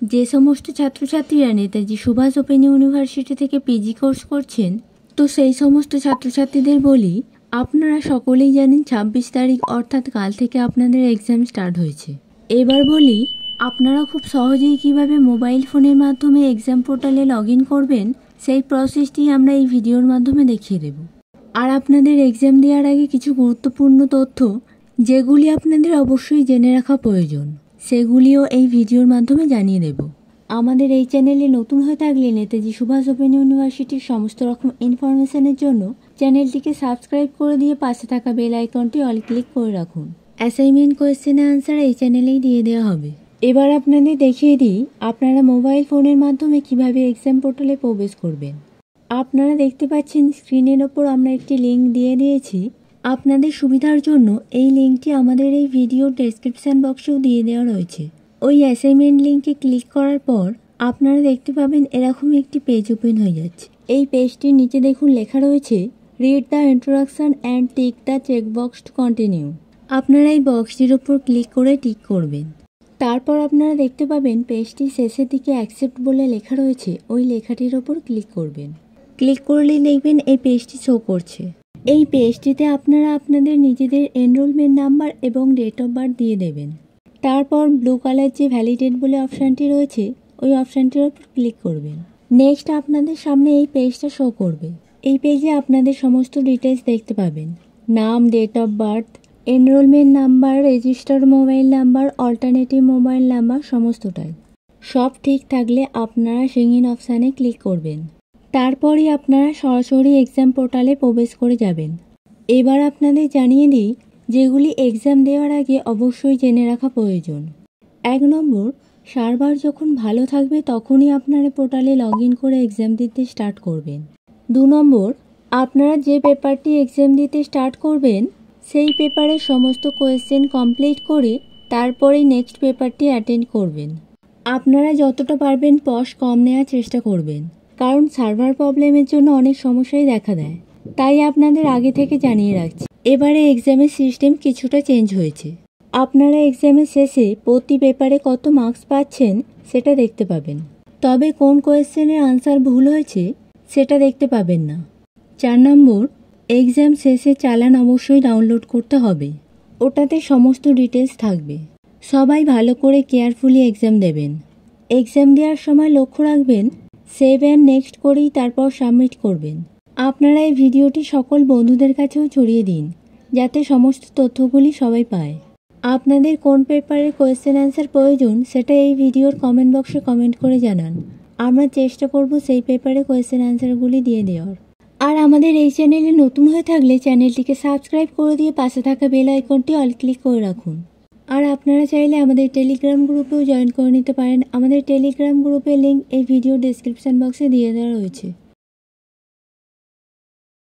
যে সমস্ত ছাত্রছাত্রীরা নেতাজি সুভাষ ওপেন ইউনিভার্সিটি থেকে পিজি কোর্স করছেন, তো সেই সমস্ত ছাত্রছাত্রীদের বলি, আপনারা সকলেই জানেন ২৬ তারিখ অর্থাৎ কাল থেকে আপনাদের এক্সাম স্টার্ট হয়েছে। এবার বলি, আপনারা খুব সহজেই কিভাবে মোবাইল ফোনের মাধ্যমে এক্সাম পোর্টালে লগ ইন করবেন, সেই প্রসেসটি আমরা এই ভিডিওর মাধ্যমে দেখিয়ে দেব। আর আপনাদের এক্সাম দেওয়ার আগে কিছু গুরুত্বপূর্ণ তথ্য, যেগুলি আপনাদের অবশ্যই জেনে রাখা প্রয়োজন, সেগুলিও এই ভিডিওর মাধ্যমে জানিয়ে দেব। আমাদের এই চ্যানেলে নতুন হয়ে থাকলে নেতাজি সুভাষ ওপেন ইউনিভার্সিটির সমস্ত রকম ইনফরমেশনের জন্য চ্যানেলটিকে সাবস্ক্রাইব করে দিয়ে পাশে থাকা বেল আইকনটি অল ক্লিক করে রাখুন। অ্যাসাইনমেন্ট কোয়েশ্চেনের আনসার এই চ্যানেলেই দিয়ে দেওয়া হবে। এবার আপনাদের দেখিয়ে দিই আপনারা মোবাইল ফোনের মাধ্যমে কিভাবে এক্সাম পোর্টালে প্রবেশ করবেন। আপনারা দেখতে পাচ্ছেন স্ক্রিনের ওপর আমরা একটি লিঙ্ক দিয়ে দিয়েছি। আপনাদের সুবিধার জন্য এই লিঙ্কটি আমাদের এই ভিডিওর ডেসক্রিপশান বক্সেও দিয়ে দেওয়া রয়েছে। ওই অ্যাসাইনমেন্ট লিঙ্কে ক্লিক করার পর আপনারা দেখতে পাবেন এরকম একটি পেজ ওপেন হয়ে যাচ্ছে। এই পেজটির নিচে দেখুন লেখা রয়েছে read the introduction and tick the checkbox to continue. আপনারা এই বক্সটির ওপর ক্লিক করে টিক করবেন। তারপর আপনারা দেখতে পাবেন পেজটির শেষের দিকে অ্যাকসেপ্ট বলে লেখা রয়েছে, ওই লেখাটির ওপর ক্লিক করবেন। ক্লিক করলেই দেখবেন এই পেজটি শো করছে। এই পেজটিতে আপনারা আপনাদের নিজেদের এনরোলমেন্ট নাম্বার এবং ডেট অফ বার্থ দিয়ে দেবেন। তারপর ব্লু কালার যে ভ্যালিডেট বলে অপশানটি রয়েছে, ওই অপশানটির ওপর ক্লিক করবেন। নেক্সট আপনাদের সামনে এই পেজটা শো করবে। এই পেজে আপনাদের সমস্ত ডিটেলস দেখতে পাবেন, নাম, date of birth, enrolment number, registered mobile number, alternative mobile number, সমস্তটাই। সব ঠিক থাকলে আপনারা সিঙ্গিন অপশানে ক্লিক করবেন। তারপরই আপনারা সরাসরি এক্সাম পোর্টালে প্রবেশ করে যাবেন। এবার আপনাদের জানিয়ে দিই যেগুলি এক্সাম দেওয়ার আগে অবশ্যই জেনে রাখা প্রয়োজন। ১ নম্বর, সার্ভার যখন ভালো থাকবে তখনই আপনারা পোর্টালে লগ ইন করে এক্সাম দিতে স্টার্ট করবেন। ২ নম্বর, আপনারা যে পেপারটি এক্সাম দিতে স্টার্ট করবেন সেই পেপারের সমস্ত কোয়েশ্চেন কমপ্লিট করে তারপরেই নেক্সট পেপারটি অ্যাটেন্ড করবেন। আপনারা যতটা পারবেন পজ কম নেওয়ার চেষ্টা করবেন, কারণ সার্ভার প্রবলেমের জন্য অনেক সমস্যাই দেখা দেয়, তাই আপনাদের আগে থেকে জানিয়ে রাখছি। এবারে এক্সামের সিস্টেম কিছুটা চেঞ্জ হয়েছে। আপনারা এক্সামের শেষে প্রতি পেপারে কত মার্কস পাচ্ছেন সেটা দেখতে পাবেন, তবে কোন কোয়েশ্চেনের আনসার ভুল হয়েছে সেটা দেখতে পাবেন না। ৪ নম্বর, এক্সাম শেষে চালান অবশ্যই ডাউনলোড করতে হবে, ওটাতে সমস্ত ডিটেলস থাকবে। সবাই ভালো করে কেয়ারফুলি এক্সাম দেবেন। এক্সাম দেওয়ার সময় লক্ষ্য রাখবেন সেভ অ্যান্ড নেক্সট করেই তারপর সাবমিট করবেন। আপনারা এই ভিডিওটি সকল বন্ধুদের কাছেও ছড়িয়ে দিন, যাতে সমস্ত তথ্যগুলি সবাই পায়। আপনাদের কোন পেপারের কোয়েশ্চেন অ্যান্সার প্রয়োজন সেটা এই ভিডিওর কমেন্ট বক্সে কমেন্ট করে জানান। আমরা চেষ্টা করব সেই পেপারে কোয়েশ্চেন অ্যান্সারগুলি দিয়ে দেওয়ার। আর আমাদের এই চ্যানেলে নতুন হয়ে থাকলে চ্যানেলটিকে সাবস্ক্রাইব করে দিয়ে পাশে থাকা বেল আইকনটি অল ক্লিক করে রাখুন। আর আপনারা চাইলে আমাদের টেলিগ্রাম গ্রুপেও জয়েন করে নিতে পারেন। আমাদের টেলিগ্রাম গ্রুপের লিঙ্ক এই ভিডিও ডেসক্রিপশন বক্সে দিয়ে দেওয়া রয়েছে।